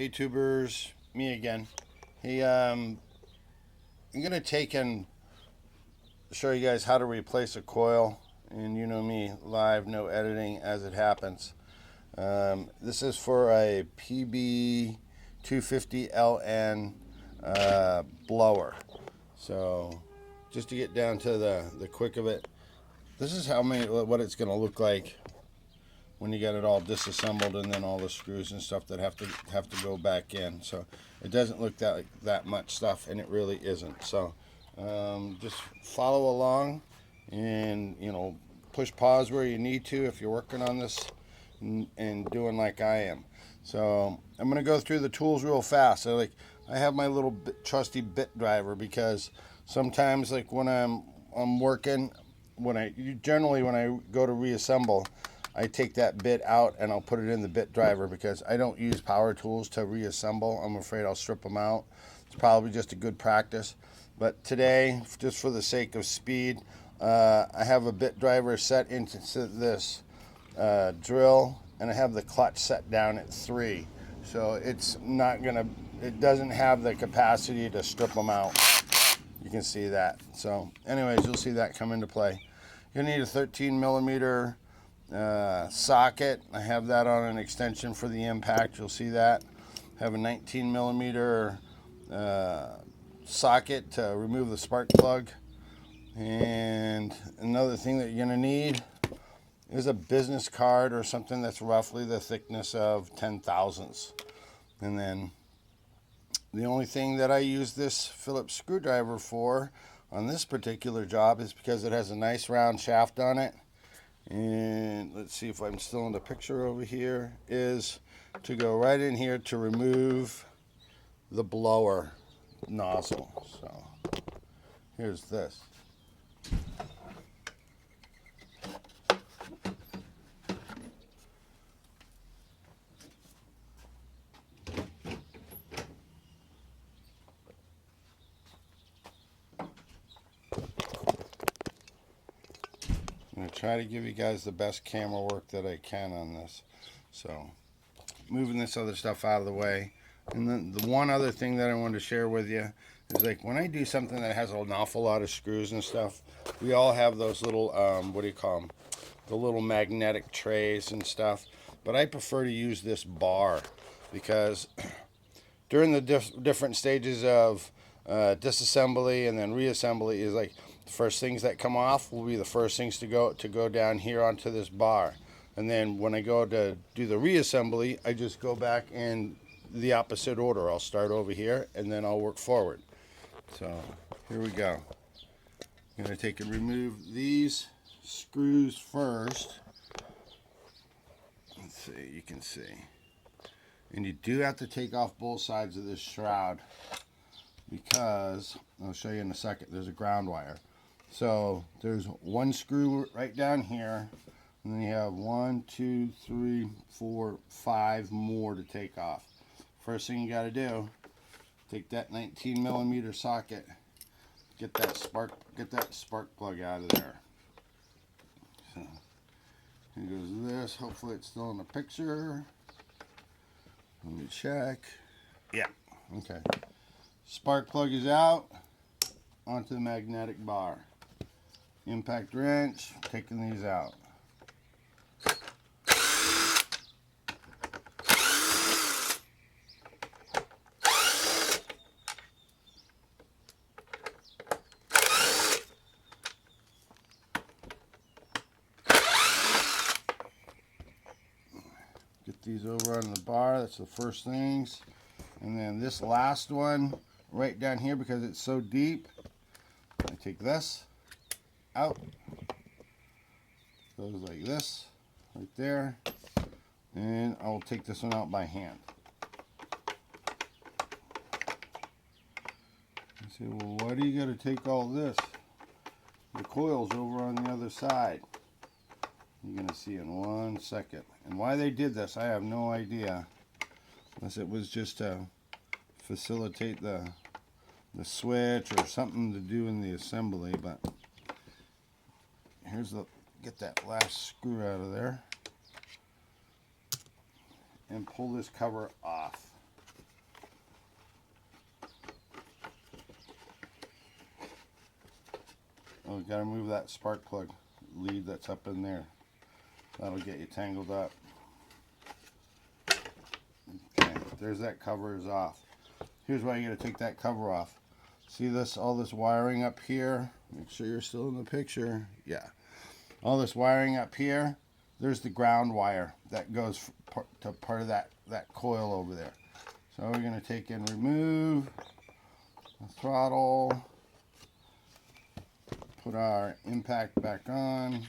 Hey tubers, me again. Hey, I'm gonna take and show you guys how to replace a coil, and you know me, live, no editing, as it happens. This is for a PB250-LN blower. So, just to get down to the quick of it, this is what it's gonna look like when you get it all disassembled, and then all the screws and stuff that have to go back in. So it doesn't look that much stuff, and it really isn't. So just follow along, and push pause where you need to if you're working on this and doing like I am. So I'm gonna go through the tools real fast. So I have my little trusty bit driver, because sometimes when I'm working, when I go to reassemble, I take that bit out and I'll put it in the bit driver, because I don't use power tools to reassemble. I'm afraid I'll strip them out. It's probably just a good practice. But today, just for the sake of speed, I have a bit driver set into this drill, and I have the clutch set down at 3. So it doesn't have the capacity to strip them out. You can see that. So anyways, you'll see that come into play. You're gonna need a 13 millimeter socket. I have that on an extension for the impact. You'll see that. I have a 19 millimeter socket to remove the spark plug. And another thing that you're going to need is a business card, or something that's roughly the thickness of 10 thousandths. And then the only thing that I use this Phillips screwdriver for on this particular job is because it has a nice round shaft on it. And let's see if I'm still in the picture over here, is to go right in here to remove the blower nozzle. So here's this. I'm going to try to give you guys the best camera work that I can on this. So, moving this other stuff out of the way. And then the one other thing that I wanted to share with you is, when I do something that has an awful lot of screws and stuff, we all have those little, what do you call them? The little magnetic trays and stuff. But I prefer to use this bar, because during the different stages of disassembly and then reassembly, is the first things that come off will be the first things to go down here onto this bar. And then when I go to do the reassembly, I just go back in the opposite order. I'll start over here, and then I'll work forward. So here we go. I'm going to take and remove these screws first. Let's see, you can see. And you do have to take off both sides of this shroud, because I'll show you in a second, there's a ground wire. So there's one screw right down here, and then you have 1, 2, 3, 4, 5 more to take off. First thing you got to do, take that 19 millimeter socket, get that spark plug out of there. So here goes this. Hopefully it's still in the picture. Let me check. Yeah, okay. Spark plug is out onto the magnetic bar. Impact wrench, taking these out. Get these over on the bar. That's the first things. And then this last one right down here, because it's so deep, I take this out. Goes like this, right there. And I'll take this one out by hand. You say, well, why do you got to take all this? The coil's over on the other side. You're going to see in 1 second. And why they did this, I have no idea. Unless it was just to facilitate the switch, or something to do in the assembly. But here's get that last screw out of there, and pull this cover off. Oh, we gotta move that spark plug lead that's up in there. That'll get you tangled up. Okay, there's that cover is off. Here's why you gotta take that cover off. See this, all this wiring up here? Make sure you're still in the picture. Yeah. All this wiring up here, there's the ground wire that goes to part of that coil over there. So we're gonna take and remove the throttle, put our impact back on,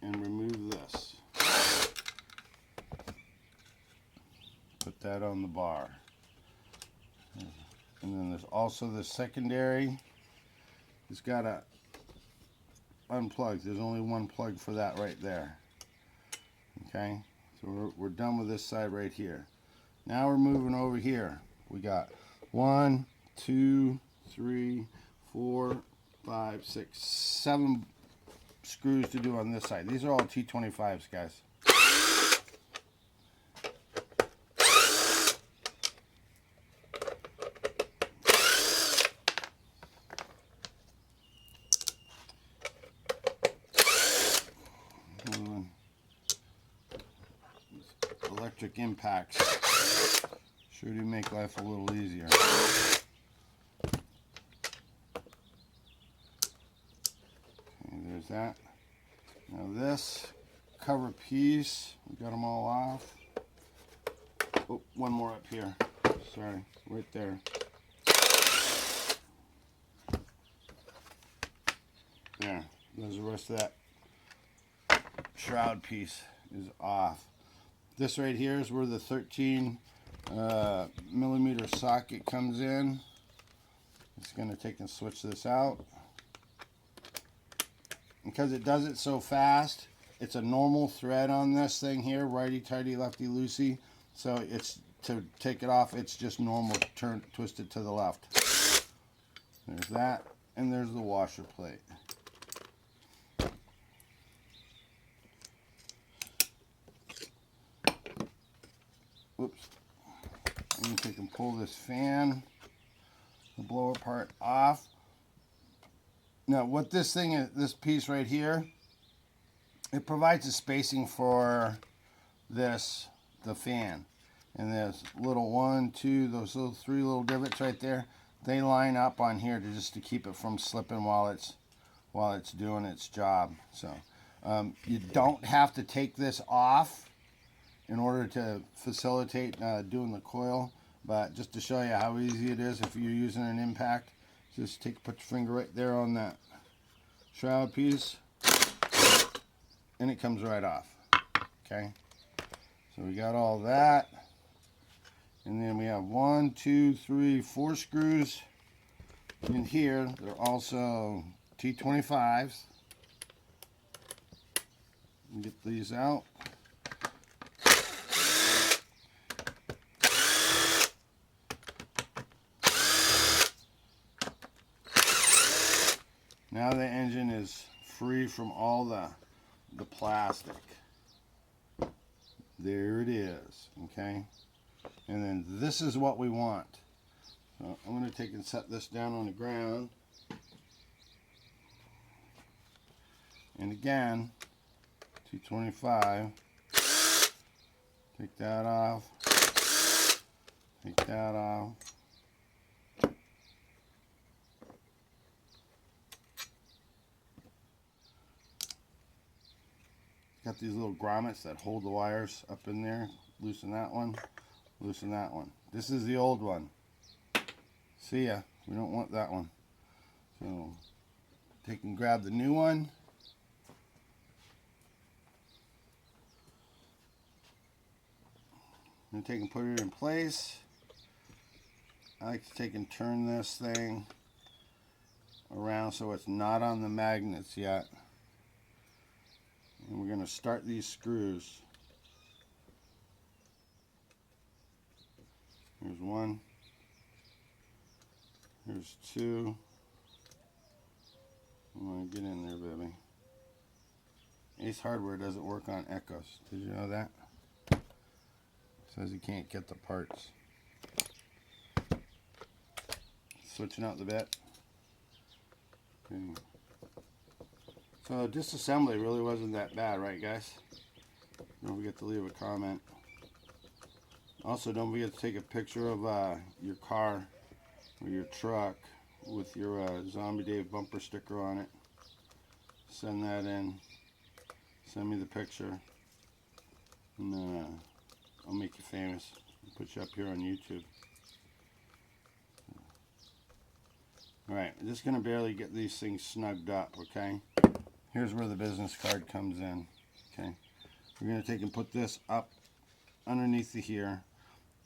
and remove this. Put that on the bar. And then there's also the secondary. It's got to unplug. There's only one plug for that right there. Okay, so we're done with this side right here. Now we're moving over here. We got 1, 2, 3, 4, 5, 6, 7 screws to do on this side. These are all T25s, guys. Electric impacts sure do make life a little easier. Okay, there's that. Now this cover piece, we got them all off. Oh, one more up here. Sorry, right there. There, there's the rest of that shroud piece is off. This right here is where the 13 millimeter socket comes in. It's going to take and switch this out. Because it does it so fast, it's a normal thread on this thing here, righty-tighty, lefty-loosey. So it's, to take it off, it's just normal, twist it to the left. There's that, and there's the washer plate. Whoops. And you take and pull this fan, the blower part off. Now what this thing is, this piece right here, it provides a spacing for this, the fan. And there's little 1, 2, those little 3 little divots right there, they line up on here to keep it from slipping while it's doing its job. So you don't have to take this off in order to facilitate doing the coil, but just to show you how easy it is if you're using an impact, just put your finger right there on that shroud piece and it comes right off. Okay, so we got all that, and then we have 1, 2, 3, 4 screws in here. They're also T25s. Get these out. Now the engine is free from all the plastic. There it is, okay? And then this is what we want. So I'm going to take and set this down on the ground. And again, T25. Take that off. Take that off. Got these little grommets that hold the wires up in there. Loosen that one. Loosen that one. This is the old one. See ya. We don't want that one. So take and grab the new one. And take and put it in place. I like to take and turn this thing around so it's not on the magnets yet. And we're going to start these screws. Here's 1. Here's 2. I'm going to get in there, baby. Ace Hardware doesn't work on Echoes. Did you know that? Says you can't get the parts. Switching out the bit. Okay. So disassembly really wasn't that bad, right guys? Don't forget to leave a comment. Also, don't forget to take a picture of your car or your truck with your Zombie Dave bumper sticker on it. Send that in. Send me the picture. And I'll make you famous. I'll put you up here on YouTube. Alright, I'm just going to barely get these things snugged up, okay? Here's where the business card comes in. Okay, we're going to take and put this up underneath the here.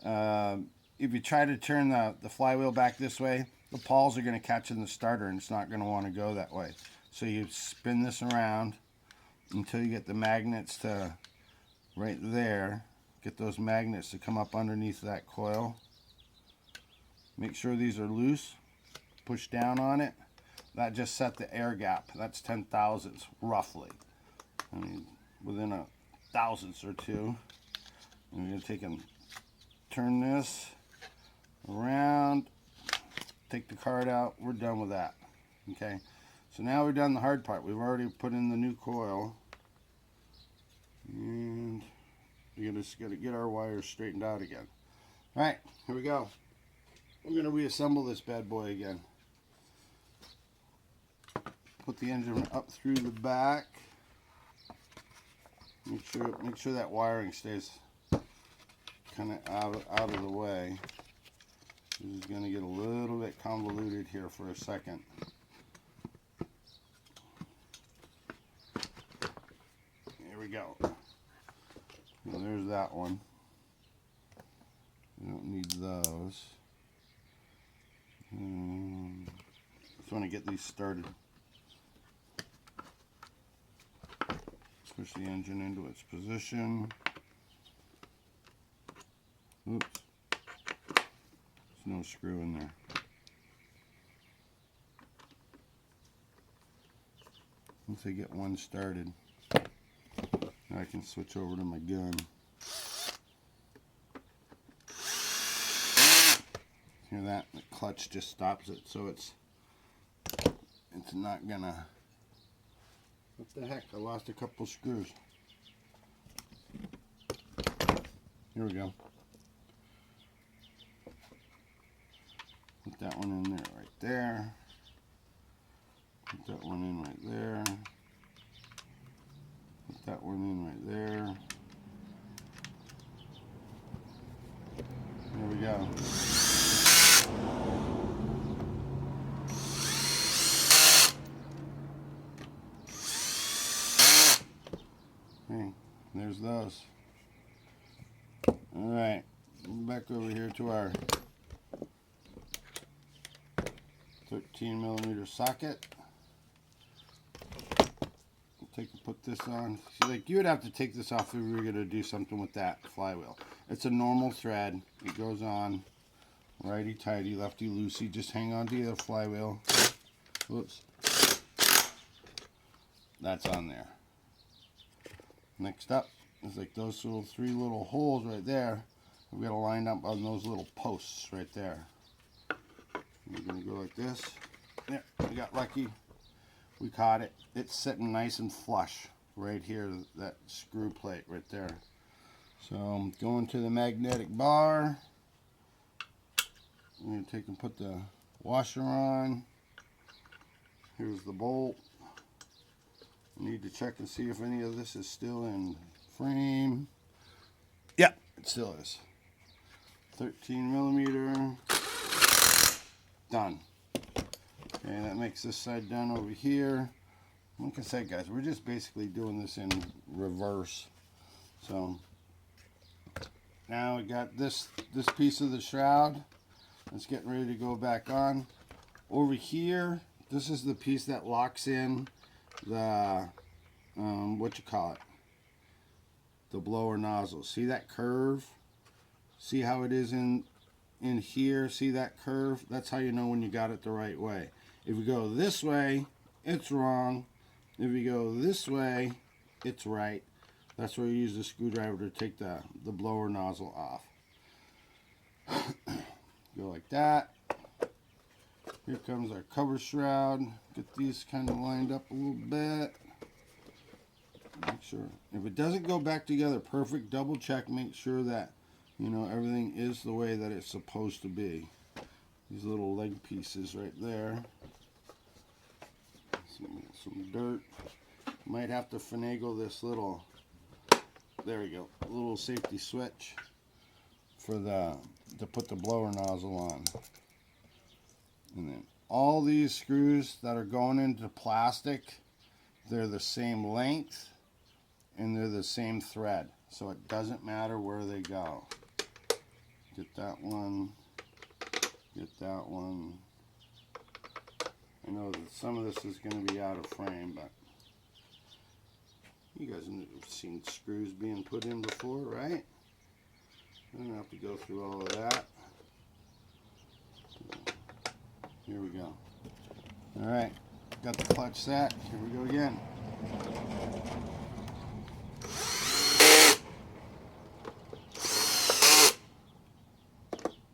If you try to turn the flywheel back this way, the pawls are going to catch in the starter and it's not going to want to go that way. So you spin this around until you get the magnets to right there. Get those magnets to come up underneath that coil. Make sure these are loose. Push down on it. That just set the air gap. That's 10 thousandths roughly. I mean, within a thousandths or two. And we're going to take and turn this around, take the card out. We're done with that. Okay, so now we've done the hard part. We've already put in the new coil, and we're just going to get our wires straightened out again. All right, here we go. We're going to reassemble this bad boy again. Put the engine up through the back. Make sure that wiring stays kind of out of the way. This is going to get a little bit convoluted here for a second. Here we go. Well, there's that one. We don't need those. Just want to get these started. Push the engine into its position. Oops. There's no screw in there. Once I get one started, now I can switch over to my gun. Hear that? The clutch just stops it, so it's not gonna. What the heck? I lost a couple screws. Here we go. Put that one in there, right there. Put that one in right there. Put that one in right there. There we go. Okay, there's those. Alright, back over here to our 13mm socket. Take and put this on. So like you would have to take this off if we were going to do something with that flywheel. It's a normal thread. It goes on righty tighty, lefty loosey. Just hang on to the flywheel. Whoops. That's on there. Next up is like those three little holes right there. We've got to line up on those little posts right there. We're going to go like this. There, we got lucky. We caught it. It's sitting nice and flush right here, that screw plate right there. So I'm going to the magnetic bar. I'm going to take and put the washer on. Here's the bolt. I need to check and see if any of this is still in frame. Yep, it still is. 13mm. Done. Okay, that makes this side done over here. Like I said, guys, we're just basically doing this in reverse. So now we got this piece of the shroud. It's getting ready to go back on. Over here, this is the piece that locks in the the blower nozzle. See that curve? See how it is in here? See that curve? That's how you know when you got it the right way. If you go this way, it's wrong. If you go this way, it's right. That's where you use the screwdriver to take the blower nozzle off. Go like that. Here comes our cover shroud. Get these kind of lined up a little bit. Make sure. If it doesn't go back together perfect, double check. Make sure that, you know, everything is the way that it's supposed to be. These little leg pieces right there. Some dirt. Might have to finagle this little, there we go, a little safety switch for to put the blower nozzle on. And then all these screws that are going into plastic, they're the same length and they're the same thread, so it doesn't matter where they go. Get that one, get that one. I know that some of this is going to be out of frame, but you guys have seen screws being put in before, right? I don't have to go through all of that. Here we go. Alright, got the clutch set. Here we go again.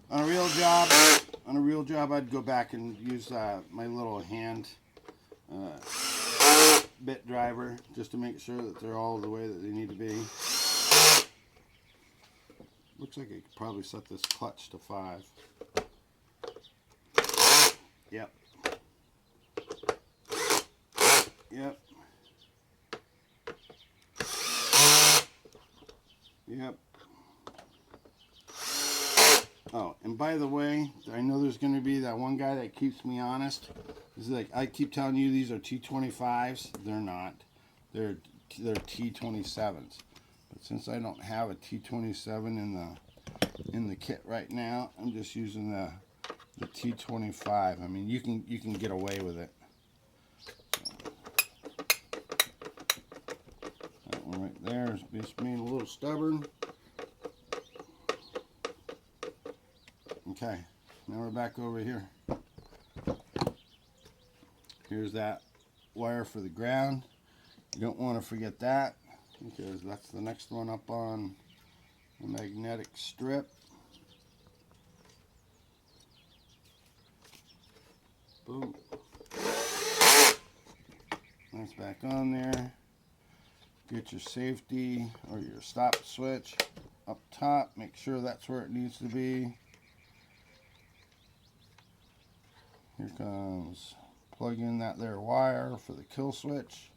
On a real job, I'd go back and use my little hand bit driver just to make sure that they're all the way that they need to be. Looks like I could probably set this clutch to 5. Yep. Yep. Yep. Oh, and by the way, I know there's going to be that one guy that keeps me honest. He's like, I keep telling you these are T25s. They're not. They're T27s. But since I don't have a T27 in the kit right now, I'm just using the T25. I mean, you can get away with it. So, that one right there is just being a little stubborn. Okay, now we're back over here. Here's that wire for the ground. You don't want to forget that, because that's the next one up on the magnetic strip. Boom. That's back on there. Get your safety or your stop switch up top. Make sure that's where it needs to be. Here comes, plug in that there wire for the kill switch.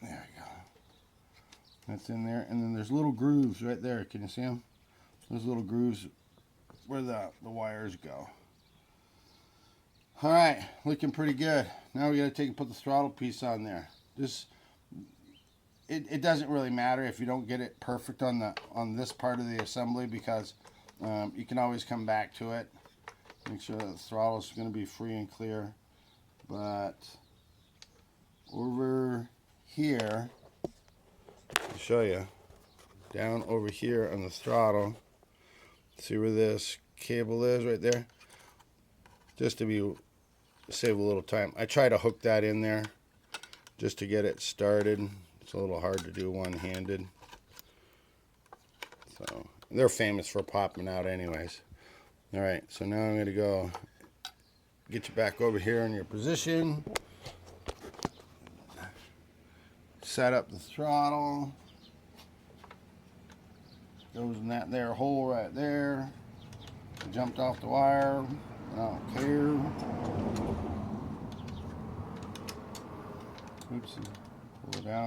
There we go. That's in there. And then there's little grooves right there. Can you see them? Those little grooves where the wires go. Alright, looking pretty good. Now we got to take and put the throttle piece on there. It doesn't really matter if you don't get it perfect on this part of the assembly, because you can always come back to it. Make sure that the throttle is going to be free and clear. But over here, I'll show you, down over here on the throttle, see where this cable is right there? Just to save a little time, I try to hook that in there just to get it started. It's a little hard to do one-handed. So they're famous for popping out anyways. Alright, so now I'm going to go get you back over here in your position. Set up the throttle. Goes in that there hole right there. I jumped off the wire. I don't care. Oops. Pull it out.